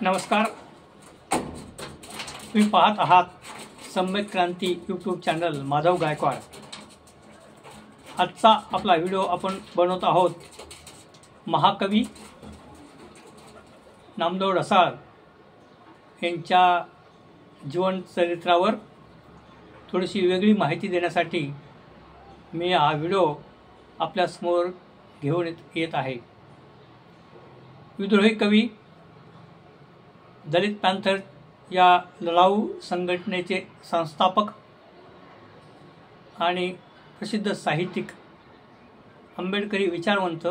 नमस्कार. तुम्ही पाहत आहात सम्यक क्रांती यूट्यूब चॅनल माधव गायकवाड. आजचा आपला व्हिडिओ आपण बनवत आहोत महाकवी नामदेव ढसाळ यांच्या जीवनचरित्रावर थोडीशी वेगळी माहिती देण्यासाठी मी हा व्हिडिओ आपल्यासमोर घेऊन येत आहे. विद्रोही कवी, दलित पॅंथर या लढाऊ संघटनेचे संस्थापक आणि प्रसिद्ध साहित्यिक, आंबेडकरी विचारवंत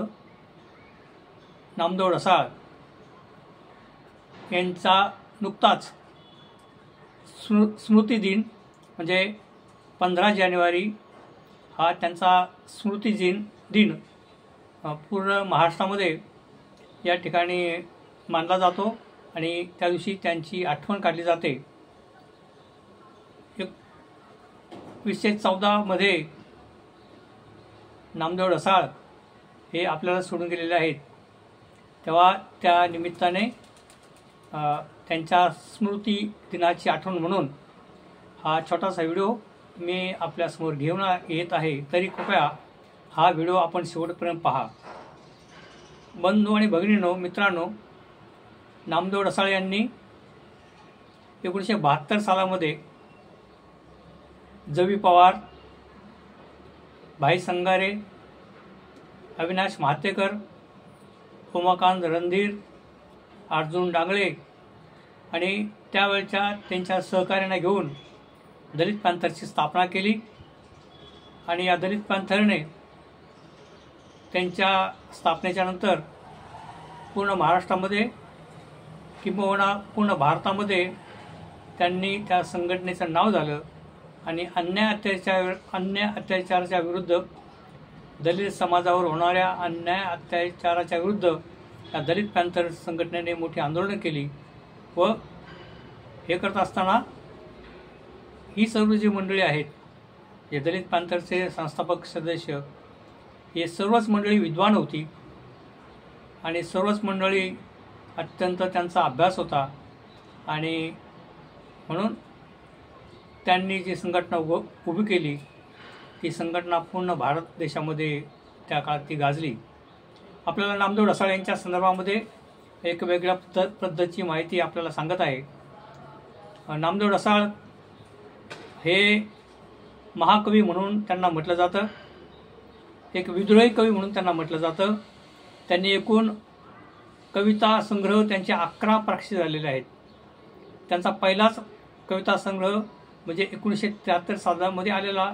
नामदेव ढसाळ यांचा नुकताच स्मृती दिन म्हणजे 15 जानेवारी हा त्यांचा स्मृती दिन पूर्ण महाराष्ट्रामध्ये या ठिकाणी मानला जातो आणि त्या दिवशी त्यांची आठवण काढली जाते. 1914 मध्ये नामदेव ढसाळ हे आपल्याला सोडून गेलेले आहेत. तेव्हा त्या निमित्ताने त्यांच्या स्मृती दिनाची आठवण म्हणून हा छोटासा व्हिडिओ मी आपल्यासमोर घेऊन येत आहे. तरी कृपया हा व्हिडिओ आपण शेवटपर्यंत पहा. बंधू आणि भगिनींनो, मित्रांनो, नामदेव ढसाळ यांनी 1972 सालामध्ये जवी पवार, भाई संगारे, अविनाश महातेकर, उमाकांत रणधीर, अर्जुन डांगळे आणि त्यावेळच्या त्यांच्या सहकार्यांना घेऊन दलित पॅंथरची स्थापना केली. आणि या दलित पॅंथरने त्यांच्या स्थापनेच्या नंतर पूर्ण महाराष्ट्रामध्ये किंबहुना पूर्ण भारतामध्ये त्यांनी त्या संघटनेचं नाव झालं आणि अन्याय अत्याचाराच्या विरुद्ध, दलित समाजावर होणाऱ्या अन्याय अत्याचाराच्या विरुद्ध या दलित पॅंथर संघटनेने मोठी आंदोलनं केली. व हे करत असताना ही सर्व जी मंडळी आहेत, जे दलित पॅंथरचे संस्थापक सदस्य, हे सर्वच मंडळी विद्वान होती आणि सर्वच मंडळी अत्यंत त्यांचा अभ्यास होता. आणि म्हणून त्यांनी जी संघटना उभी केली, ती संघटना पूर्ण भारत देशामध्ये त्या काळात ती गाजली. आपल्याला नामदेव ढसाळ यांच्या संदर्भामध्ये एक वेगळ्या पद्धतीची माहिती आपल्याला सांगत आहे. नामदेव ढसाळ हे महाकवी म्हणून त्यांना म्हटलं जातं, एक विद्रोही कवी म्हणून त्यांना म्हटलं जातं. त्यांनी एकूण कविता संग्रह त्यांचे 11 प्रकाशित झालेले आहेत. त्यांचा पहिलाच कविता संग्रह म्हणजे 1973 सालामध्ये आलेला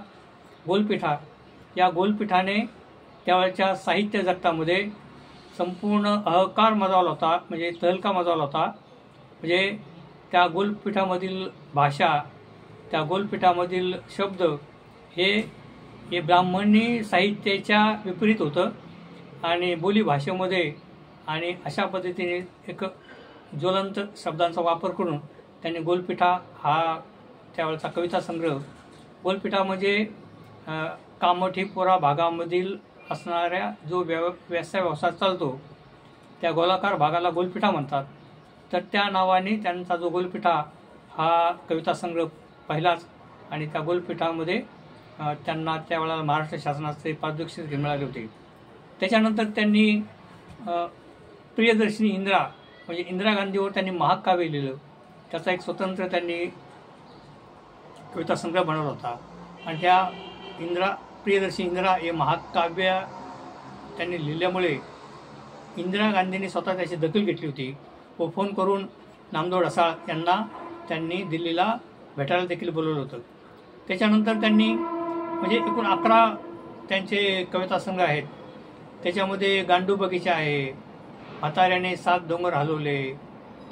गोलपीठा, या गोलपीठाने त्यावेळच्या साहित्य जगतामध्ये संपूर्ण अहकार माजवला होता, म्हणजे तहलका माजवला होता. म्हणजे त्या गोलपीठामधील भाषा, त्या गोलपीठामधील शब्द हे ब्राह्मणी साहित्याच्या विपरीत होतं आणि बोली भाषेमध्ये आणि अशा पद्धतीने एक ज्वलंत शब्दांचा वापर करून त्यांनी गोलपीठा हा त्यावेळचा कविता संग्रह, गोलपीठा म्हणजे कामठीपुरा भागामधील असणाऱ्या जो व्यवसाय चालतो त्या गोलाकार भागाला गोलपीठा म्हणतात. तर त्या नावाने त्यांचा जो गोलपीठा हा कविता संग्रह पहिलाच, आणि त्या गोलपीठामध्ये त्यांना त्यावेळेला महाराष्ट्र शासनाचे पारितोषिक मिळाले होते. त्याच्यानंतर त्यांनी प्रियदर्शिनी इंदिरा म्हणजे इंदिरा गांधीवर त्यांनी महाकाव्य लिहिलं. त्याचा एक स्वतंत्र त्यांनी कविता संग्रह बनवला होता. आणि त्या प्रियदर्शिनी इंदिरा हे महाकाव्य त्यांनी लिहिल्यामुळे इंदिरा गांधींनी स्वतः त्याची दखल घेतली होती व फोन करून नामदेव ढसाळ यांना त्यांनी दिल्लीला भेटायला देखील बोलवलं होतं. त्याच्यानंतर त्यांनी म्हणजे एकूण 11 त्यांचे कविता संग्रह आहेत. त्याच्यामध्ये गांडू बगीचा आहे, म्हाताऱ्याने 7 डोंगर हलवले,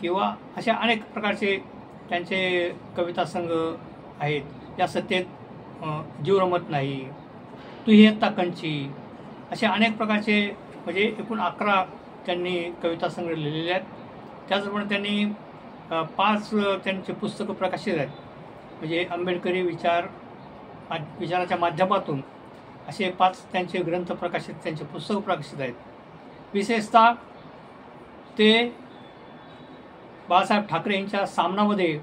किंवा अशा अनेक प्रकारचे त्यांचे कविता संग्रह आहेत. या सत्तेत जीव रमत नाही, तू ही आत्ता कंची, अशा अनेक प्रकारचे म्हणजे एकूण 11 त्यांनी कविता संग्रह लिहिलेले आहेत. त्याचप्रमाणे त्यांनी 5 त्यांचे पुस्तकं प्रकाशित आहेत. म्हणजे आंबेडकरी विचाराच्या माध्यमातून असे 5 त्यांचे ग्रंथ प्रकाशित, त्यांचे पुस्तकं प्रकाशित आहेत. विशेषतः ते बाळासाहेब ठाकरे यांच्या सामनामध्ये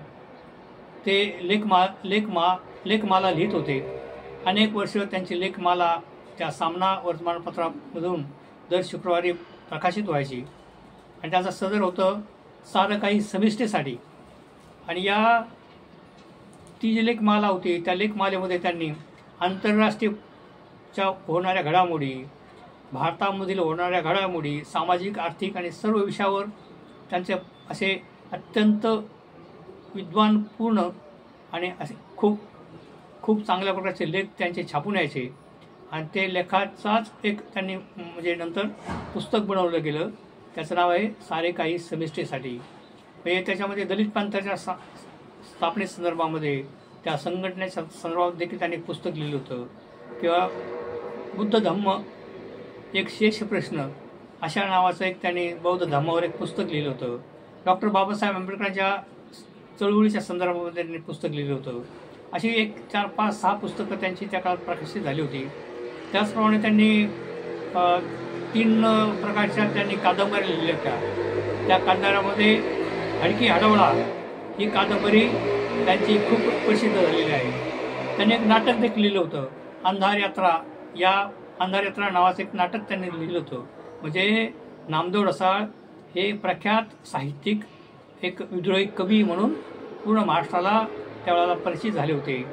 ते लेखमाला लिहित होते. अनेक वर्ष त्यांची लेखमाला त्या सामना वर्तमानपत्रामधून दर शुक्रवारी प्रकाशित व्हायची आणि त्याचं सदर होतं सारं काही समिष्टेसाठी. आणि ती जी लेखमाला होती त्या लेखमालेमध्ये त्यांनी आंतरराष्ट्रीयच्या होणाऱ्या घडामोडी, भारतामधील होणाऱ्या घडामोडी, सामाजिक, आर्थिक आणि सर्व विषयावर त्यांचे असे अत्यंत विद्वानपूर्ण आणि असे खूप खूप चांगल्या प्रकारचे लेख त्यांचे छापून यायचे. आणि ते लेखाचाच एक त्यांनी म्हणजे नंतर पुस्तक बनवलं गेलं. त्याचं नाव आहे सारे काही समिष्टीसाठी. म्हणजे त्याच्यामध्ये दलित पंथाच्या स्थापनेसंदर्भामध्ये, त्या संघटनेच्या संदर्भात देखील त्यांनी पुस्तक लिहिलं होतं. किंवा बुद्ध धम्म एक शेष प्रश्न अशा नावाचं एक त्यांनी बौद्ध धम्मावर एक पुस्तक लिहिलं होतं. डॉक्टर बाबासाहेब आंबेडकरांच्या चळवळीच्या संदर्भामध्ये त्यांनी पुस्तक लिहिलं होतं. अशी एक 4, 5, 6 पुस्तकं त्यांची त्या काळात प्रकाशित झाली होती. त्याचप्रमाणे त्यांनी 3 प्रकारच्या त्यांनी कादंबऱ्या लिहिल्या होत्या. त्या कादंबऱ्यामध्ये हडकी हडवळा ही कादंबरी त्यांची खूप प्रसिद्ध झालेली आहे. त्यांनी एक नाटक देखील लिहिलं होतं, अंधार यात्रा. या अंधार यात्रा नावाचं एक नाटक त्यांनी लिहिलं होतं. म्हणजे नामदेव ढसाळ हे प्रख्यात साहित्यिक, एक विद्रोही कवी म्हणून पूर्ण महाराष्ट्राला त्यावेळेला परिचित झाले होते.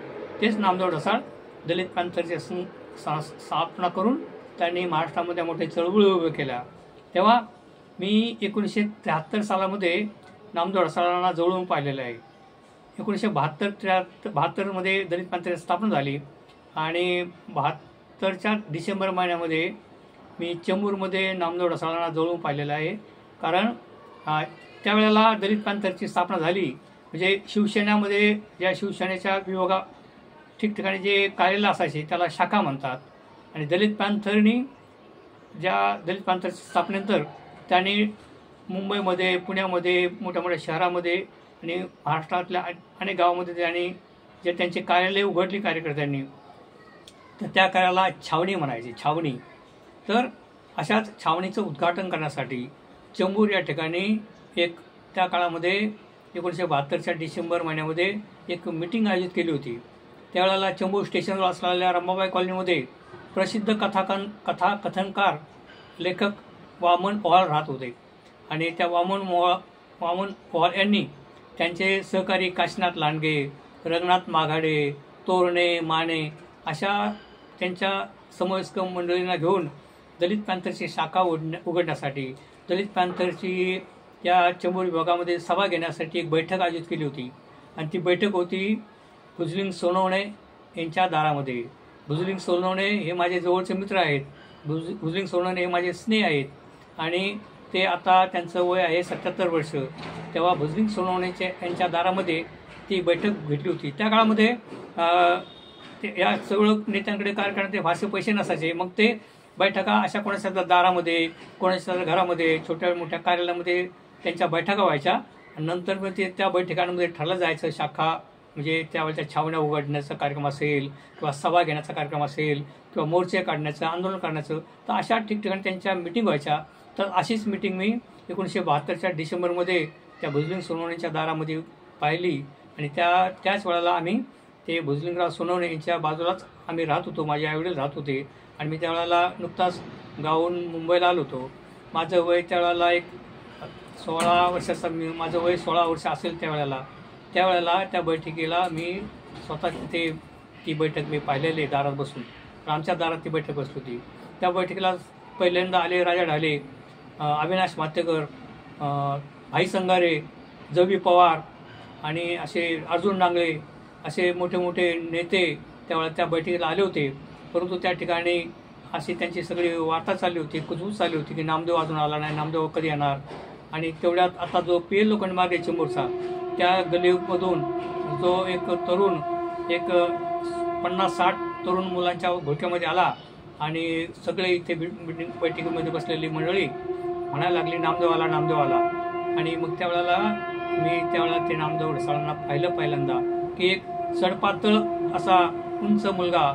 तेच नामदेव ढसाळ दलित पॅंथरची स्थापना करून त्यांनी महाराष्ट्रामध्ये मोठ्या चळवळी उभ्या केल्या. तेव्हा मी 1973 सालामध्ये नामदेव ढसाळांना जवळून पाहिलेलं आहे. 1972-73 दलित पॅंथरची स्थापना झाली आणि 72च्या डिसेंबर महिन्यामध्ये मी चेंबूरमध्ये नामदेव ढसाळांना जवळून पाहिलेलं आहे. कारण त्यावेळेला दलित पॅंथरची स्थापना झाली म्हणजे शिवसेनेमध्ये ज्या शिवसेनेच्या विभागा ठिकठिकाणी जे कार्यालय असायचे त्याला शाखा म्हणतात. आणि दलित पॅंथरनी ज्या दलित पॅंथरच्या स्थापनेनंतर त्यांनी मुंबईमध्ये, पुण्यामध्ये, मोठ्या मोठ्या शहरामध्ये आणि महाराष्ट्रातल्या अनेक गावामध्ये त्यांनी जे त्यांचे कार्यालय उघडली कार्यकर्त्यांनी, तर त्या कार्याला छावणी म्हणायची, छावणी. तर अशाच छावणीचं उद्घाटन करण्यासाठी चेंबूर या ठिकाणी एक त्या काळामध्ये 1972च्या डिसेंबर महिन्यामध्ये एक मीटिंग आयोजित केली होती. त्यावेळेला चेंबूर स्टेशनवर असलेल्या रंभाबाई कॉलनीमध्ये प्रसिद्ध कथाकथनकार लेखक वामन पोहाळ राहत होते. आणि त्या वामन पोहाळ यांनी त्यांचे सहकारी काशीनाथ लांडगे, रंगनाथ माघाडे, तोरणे, माने अशा त्यांच्या समवयस्क मंडळींना घेऊन दलित पॅंथरची शाखा उघडण्यासाठी, दलित पॅंथरची या चेंबूर विभागामध्ये सभा घेण्यासाठी एक बैठक आयोजित केली होती. आणि ती बैठक होती भुजलिंग सोनवणे यांच्या दारामध्ये. भुजलिंग सोनवणे हे माझे जवळचे मित्र आहेत. भुजलिंग सोनवणे हे माझे स्नेह आहेत. आणि ते आता त्यांचं वय आहे 77 वर्ष. तेव्हा भुजलिंग सोनवणेच्या यांच्या दारामध्ये ती बैठक घेतली होती. त्या काळामध्ये या सगळं नेत्यांकडे कार्यकर्ते फारसे पैसे नसायचे. मग ते बैठका अशा कोणाच्या दारामध्ये, कोणाच्या घरामध्ये, छोट्या मोठ्या कार्यालयामध्ये त्यांच्या बैठका व्हायच्या. आणि नंतर मग ते त्या बैठकांमध्ये ठरलं जायचं शाखा म्हणजे त्यावेळेच्या छावण्या उघडण्याचा कार्यक्रम असेल किंवा सभा घेण्याचा कार्यक्रम असेल किंवा मोर्चे काढण्याचं, आंदोलन करण्याचं, तर अशा ठिकठिकाणी त्यांच्या मिटिंग व्हायच्या. तर अशीच मिटिंग मी 1972च्या डिसेंबरमध्ये त्या भुजलिंग सोनवणेच्या दारामध्ये पाहिली. आणि त्याच वेळेला आम्ही ते भुजलिंगराव सोनवणे यांच्या बाजूलाच आम्ही राहत होतो. माझे आईवडील राहत होते. आणि मी त्यावेळेला नुकताच गावाहून मुंबईला आलो होतो. माझं वय त्यावेळेला एक 16 वर्षाचा, माझं वय 16 वर्ष असेल त्यावेळेला त्या बैठकीला मी स्वतः तिथे ती बैठक मी पाहिलेली दारात बसून. आमच्या दारात ती बैठक बसली होती. त्या बैठकीला पहिल्यांदा आले राजा ढाले, अविनाश मातेकर, भाई संगारे, जबी पवार आणि असे अर्जुन डांगळे असे मोठे मोठे नेते त्यावेळेला त्या बैठकीला आले होते. परंतु त्या ठिकाणी अशी त्यांची सगळी वार्ता चालली होती, कुजबूज चालली होती की नामदेव अजून आला नाही, नामदेव कधी येणार. आणि तेवढ्यात आता जो PL लोखंडे मार्ग आहे चेंबूरचा, त्या गलीमधून जो एक तरुण, एक 50-60 तरुण मुलांच्या घोळक्यामध्ये आला आणि सगळे इथे बैठकीमध्ये बसलेली मंडळी म्हणायला लागली नामदेव आला, नामदेव आला. आणि मग त्यावेळेला ते नामदेव ढसाळांना पाहिलं पहिल्यांदा की एक सडपातळ असा उंच मुलगा,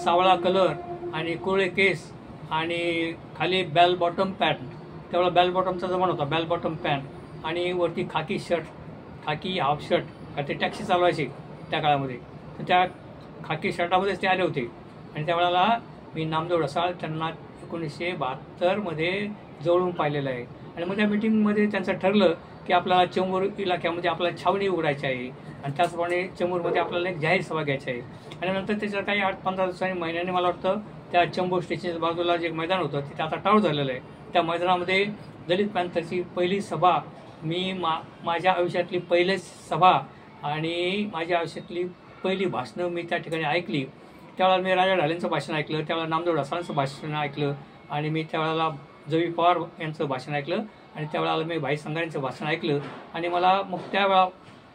सावळा कलर आणि कोळे केस आणि खाली बेल बॉटम पॅन्ट, त्यावेळेला बेल बॉटमचा जमाना होता, बेल बॉटम पॅन्ट आणि वरती खाकी शर्ट, खाकी हाफ शर्ट, का ते टॅक्सी चालवायचे त्या काळामध्ये. तर त्या खाकी शर्टामध्येच ते आले होते. आणि त्यावेळेला मी नामदेव ढसाळ त्यांना 1972 जवळून पाहिलेलं आहे. आणि मग त्या मिटिंगमध्ये त्यांचं ठरलं की आपल्याला चेंबूर इलाक्यामध्ये आपल्याला छावणी उघडायची आहे आणि त्याचप्रमाणे चेंबूरमध्ये आपल्याला एक जाहीर सभा घ्यायची आहे. आणि नंतर त्याच्या काही 8-15 दिवसांनी, महिन्याने मला वाटतं त्या चेंबूर स्टेशनच्या बाजूला जे मैदान होतं तिथे आता टाळू झालेलं आहे. त्या मैदानामध्ये दलित पॅंथरची पहिली सभा, मी माझ्या आयुष्यातली पहिलीच सभा आणि माझ्या आयुष्यातली पहिली भाषणं मी त्या ठिकाणी ऐकली. त्यावेळेला मी राजा ढालेंचं भाषण ऐकलं, त्यावेळेला नामदेव ढसाळांचं भाषण ऐकलं आणि मी त्यावेळेला जवी पवार यांचं भाषण ऐकलं आणि त्यावेळेला मी भाई संघाऱ्यांचं भाषण ऐकलं. आणि मला मग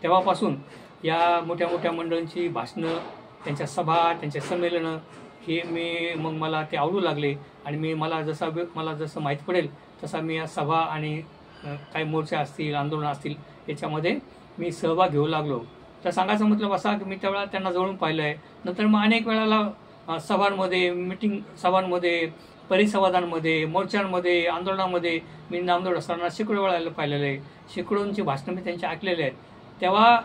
तेव्हापासून या मोठ्या मोठ्या मंडळींची भाषणं, त्यांच्या सभा, त्यांचे संमेलनं हे मग मला ते आवडू लागले. आणि मला जसं माहीत पडेल तसा मी या सभा आणि काही मोर्चे असतील, आंदोलन असतील याच्यामध्ये मी सहभाग घेऊ लागलो. तर सांगायचं मतलब असा की मी त्यावेळेला त्यांना जवळून पाहिलं आहे. नंतर मग अनेक वेळेला सभांमध्ये, सभांमध्ये, परिसंवादांमध्ये, मोर्चांमध्ये, आंदोलनामध्ये मी नामदेव ढसाळांना शेकडो वेळा पाहिलेलं आहे. शेकडोंची भाषणं मी त्यांची ऐकलेली आहेत. तेव्हा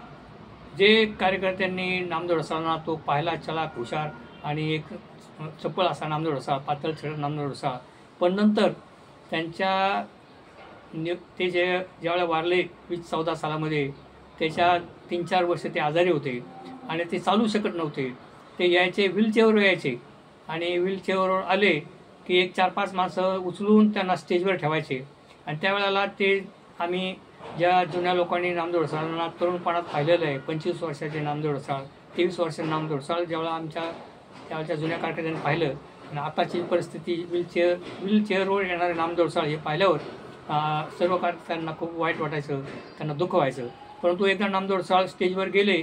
जे कार्यकर्त्यांनी नामदेव ढसाळांना तो पाहिला चलाक, हुशार आणि एक चपळ असा नामदेव ढसाळ, पातळ छड नामदेव ढसाळ, पण नंतर त्यांच्या ते ज्यावेळेला वारले 2014 सालामध्ये, त्याच्या 3-4 वर्ष ते आजारी होते आणि ते चालू शकत नव्हते. ते यायचे, व्हीलचेअरवर यायचे आणि व्हीलचेअरवर आले की एक 4-5 माणसं उचलून त्यांना स्टेजवर ठेवायचे. आणि त्यावेळेला आम्ही ज्या जुन्या लोकांनी नामदेव ढसाळांना तरुणपणात पाहिलेलं आहे, 25 वर्षाचे नामदेव ढसाळ, 23 वर्षाचे नामदेव ढसाळ, ज्यावेळेला त्यावेळच्या जुन्या कार्यकर्त्यांनी पाहिलं आणि आताची परिस्थिती, व्हीलचेअरवर येणारे नामदेव ढसाळ हे पाहिल्यावर सर्व कार्यकर्त्यांना खूप वाईट वाटायचं, त्यांना दुःख व्हायचं. परंतु एकदा नामदेव ढसाळ स्टेजवर गेले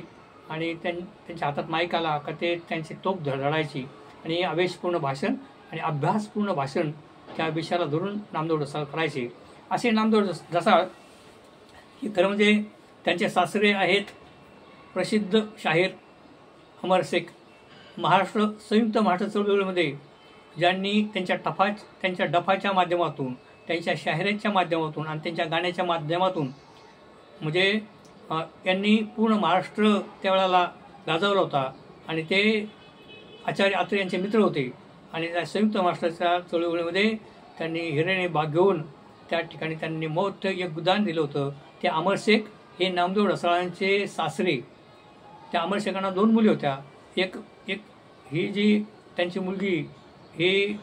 आणि त्यांच्या हातात माईक आला का ते त्यांची तोफ धडायची आणि आवेशपूर्ण भाषण आणि अभ्यासपूर्ण भाषण त्या विषयाला धरून नामदेव ढसाळ करायचे. असे नामदेव ढसाळ हे खरं म्हणजे त्यांचे सासरे आहेत प्रसिद्ध शाहीर अमर शेख. संयुक्त महाराष्ट्र चळवळीमध्ये ज्यांनी त्यांच्या डफाच्या माध्यमातून, त्यांच्या शाहिरीच्या माध्यमातून आणि त्यांच्या गाण्याच्या माध्यमातून म्हणजे यांनी पूर्ण महाराष्ट्र त्यावेळेला गाजवला होता. आणि ते आचार्य अत्रे यांचे मित्र होते आणि त्या संयुक्त महाराष्ट्राच्या चळवळीमध्ये त्यांनी हिऱ्याने भाग घेऊन त्या ठिकाणी त्यांनी मोठं योगदान दिलं होतं. ते अमर शेख हे नामदेव ढसाळांचे सासरे. त्या अमर शेखांना 2 मुली होत्या. एक ही जी त्यांची मुलगी ही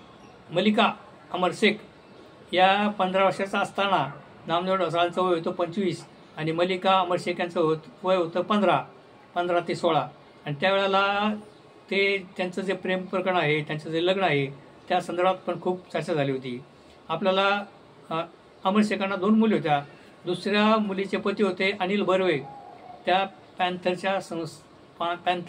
मलिका अमर शेख या 15 वर्षाचा असताना नामदेव ढसाळांचं वय होतं 25 आणि मलिका अमर शेख यांचं वय होतं 15 ते 16. आणि त्यावेळेला त्यांचं जे प्रेम प्रकरण आहे, त्यांचं जे लग्न आहे त्या संदर्भात पण खूप चर्चा झाली होती. आपल्याला अमर शेखांना 2 मुली होत्या. दुसऱ्या मुलीचे पती होते अनिल बर्वे. त्या पॅन्थरच्या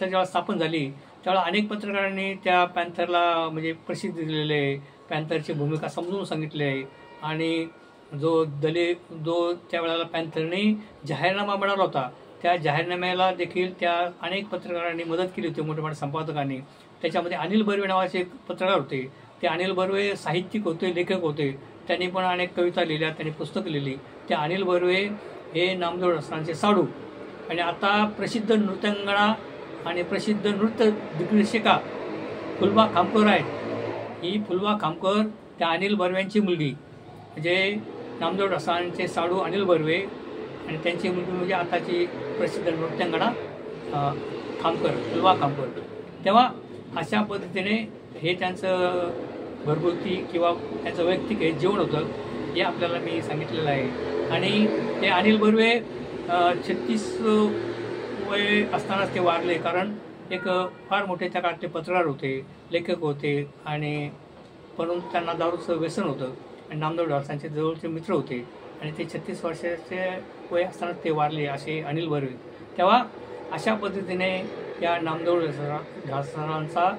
जेव्हा स्थापन झाली त्यावेळेला अनेक पत्रकारांनी त्या पॅन्थरला म्हणजे प्रसिद्धी दिलेली आहे, पॅन्थरची भूमिका समजून सांगितली आहे. आणि जो त्यावेळेला पॅन्थरने जाहीरनामा बनवला होता त्या जाहीरनाम्याला देखील त्या अनेक पत्रकारांनी मदत केली होती, मोठ्या मोठ्या संपादकांनी. त्याच्यामध्ये अनिल बर्वे नावाचे एक पत्रकार होते. ते अनिल बर्वे साहित्यिक होते, लेखक होते. त्यांनी पण अनेक कविता लिहिल्या, त्यांनी पुस्तकं लिहिली. त्या अनिल बर्वे हे नामदेव ढसाळांचे साडू आणि आता प्रसिद्ध नृत्यांगणा आणि प्रसिद्ध नृत्य दिग्दर्शिका फुलबा खामकर आहेत. ही फुलबा खामकर त्या अनिल बर्व्यांची मुलगी, म्हणजे नामदेव ढसाळांचे साडू अनिल बर्वे आणि त्यांची मुलगी म्हणजे आताची प्रसिद्ध नृत्यांगणा फुलबा खामकर. तेव्हा अशा पद्धतीने हे त्यांचं घरगुती किंवा त्यांचं वैयक्तिक हे जीवन होतं हे आपल्याला मी सांगितलेलं आहे. आणि ते अनिल बर्वे 36 वय असतानाच ते वारले. कारण एक फार मोठे त्या काळात ते पत्रकार होते, लेखक होते आणि परंतु त्यांना दारूचं व्यसन होतं आणि नामदेव ढसाळांचे जवळचे मित्र होते आणि ते 36 वर्षाचे वय असतानाच ते वारले असे अनिल बर्वे. तेव्हा अशा पद्धतीने या नामदेव ढसाळांचा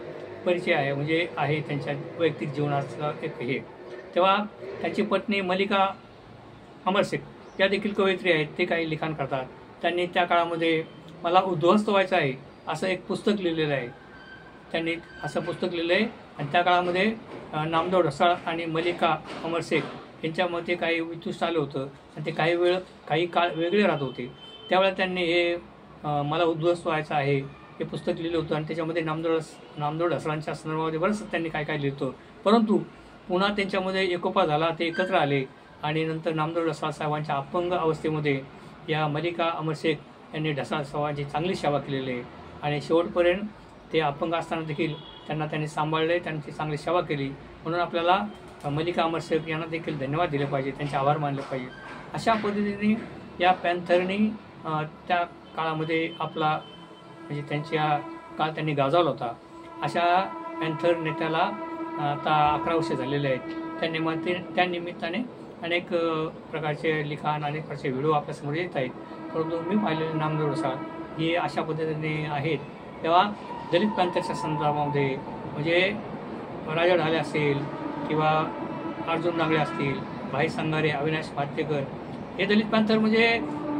परिचय आहे, म्हणजे आहे त्यांच्या वैयक्तिक जीवनाचा एक हे. तेव्हा त्यांची पत्नी मलिका अमर शेख या देखील कवयित्री आहेत. ते काही लिखाण करतात. त्यांनी त्या काळामध्ये मला उद्ध्वस्त व्हायचं आहे असं एक पुस्तक लिहिलेलं आहे. त्यांनी असं पुस्तक लिहिलं आहे आणि त्या काळामध्ये नामदेव ढसाळ आणि मलिका अमर शेख त्यांच्यामध्ये काही वितुष्ट आलं होतं आणि ते काही काळ वेगळे राहत होते. त्यावेळेला त्यांनी हे मला उद्ध्वस्त व्हायचं आहे हे पुस्तक लिहिलं होतं आणि त्याच्यामध्ये नामदेव ढसाळांच्या संदर्भामध्ये बरंच त्यांनी काय काय लिहिलं होतं. परंतु पुन्हा त्यांच्यामध्ये एकोपा झाला, ते एकत्र आले आणि नंतर नामदेव ढसाळ साहेबांच्या अपंग अवस्थेमध्ये या मल्लिका अमर शेख यांनी ढसाळ साहेबांची चांगली सेवा केलेली आहे आणि शेवटपर्यंत ते अपंग असताना देखील त्यांनी सांभाळले, त्यांची चांगली सेवा केली. म्हणून आपल्याला मल्लिका अमर शेख यांना देखील धन्यवाद दिले पाहिजे, त्यांचे आभार मानले पाहिजे. अशा पद्धतीने या पॅन्थरनी त्या काळामध्ये आपला म्हणजे त्यांच्या काळ त्यांनी गाजवला होता. अशा पॅन्थर नेत्याला आता 11 वर्ष झालेले आहेत. त्या निमित्ताने अनेक प्रकारचे लिखाण, अनेक प्रकारचे व्हिडिओ आपल्यासमोर येत आहेत. परंतु मी पाहिलेले नामदेव ढसाळ हे अशा पद्धतीने आहेत. तेव्हा दलित पॅन्थरच्या संदर्भामध्ये म्हणजे राजा ढाले असेल किंवा अर्जुन डांगळे असतील, भाई संगारे, अविनाश भातेकर, हे दलित पॅन्थर म्हणजे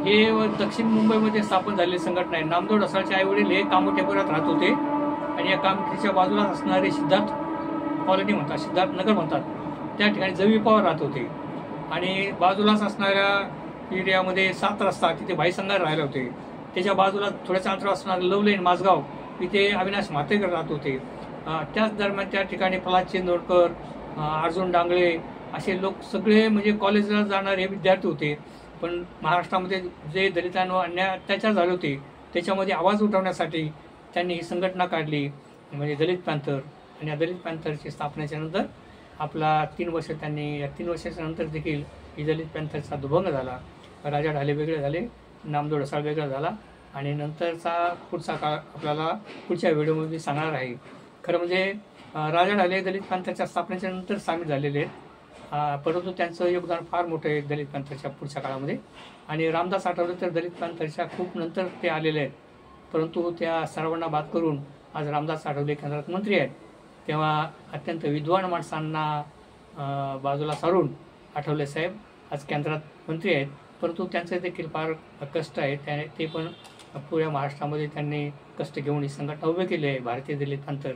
हे दक्षिण मुंबईमध्ये स्थापन झालेली संघटना आहे. नामदेव ढसाळचे आईवडील हे कामोठेपुरात राहत होते आणि या कामोठीच्या बाजूला असणारे सिद्धार्थ कॉलनी म्हणतात, सिद्धार्थ नगर म्हणतात, त्या ठिकाणी जवी पवार राहत होते आणि बाजूलाच असणाऱ्या एरियामध्ये 7 रस्ता तिथे भाई संगारे राहिले होते. त्याच्या बाजूला थोड्याच अंतरावर असणारं लवलेन माझगाव तिथे अविनाश भातेकर राहत होते. त्याच दरम्यान त्या ठिकाणी प्रल्हाद चेंदोरकर, अर्जुन डांगळे असे लोक सगळे म्हणजे कॉलेजला जाणारे विद्यार्थी होते. पण महाराष्ट्रामध्ये जे दलितांवर अन्याय अत्याचार झाले होते त्याच्यामध्ये आवाज उठवण्यासाठी त्यांनी ही संघटना काढली म्हणजे दलित पॅन्थर. आणि या दलित पॅन्थरची स्थापनेच्या नंतर आपला 3 वर्ष त्यांनी, या 3 वर्षाच्या नंतर देखील ही दलित पॅन्थरचा दुभंग झाला. राजा ढाले वेगळे झाले, नामदेव ढसाळ वेगळा झाला आणि नंतरचा पुढचा काळ आपल्याला पुढच्या व्हिडिओमध्ये सांगणार आहे. खरं म्हणजे राजा ढाले दलित पॅन्थरच्या स्थापनेच्या नंतर सामील झालेले आहेत, परंतु त्यांचं योगदान फार मोठं आहे दलित पॅन्थरच्या पुढच्या काळामध्ये. आणि रामदास आठवले तर दलित पॅन्थरच्या खूप नंतर ते आलेले आहेत, परंतु त्या सर्वांना बाद करून आज रामदास आठवले केंद्रात मंत्री आहेत. तेव्हा अत्यंत विद्वान माणसांना बाजूला सारून आठवले साहेब आज केंद्रात मंत्री आहेत, परंतु त्यांचे देखील फार कष्ट आहे. ते पण पुऱ्या महाराष्ट्रामध्ये त्यांनी कष्ट घेऊन ही संघटना उभी केली आहे भारतीय दलित पॅन्थर.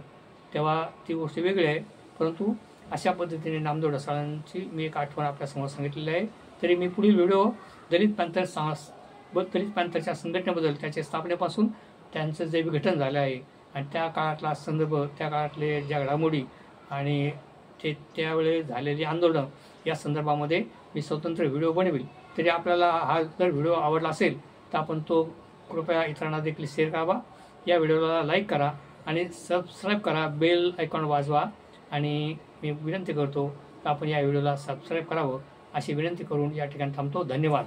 तेव्हा ती गोष्ट वेगळी आहे, परंतु अशा पद्धतीने नामदेव ढसाळांची मी एक आठवण आपल्यासमोर सांगितलेली आहे. तरी मी पुढील व्हिडिओ दलित पॅन्थरच्या संघटनेबद्दल, त्याच्या स्थापनेपासून त्यांचं जे विघटन झालं आहे आणि त्या काळातला संदर्भ, त्या काळातले ज्या घडामोडी आणि त्यावेळी झालेली आंदोलन या संदर्भामध्ये मी स्वतंत्र व्हिडिओ बनवेल. तरी आपल्याला हा जर व्हिडिओ आवडला असेल तर आपण तो कृपया इतरांना देखील शेअर करावा. या व्हिडिओला लाईक करा आणि सबस्क्राईब करा, बेल आयकॉन वाजवा. आणि मी विनंती करतो तर आपण या व्हिडिओला सबस्क्राईब करावं अशी विनंती करून या ठिकाणी थांबतो. धन्यवाद.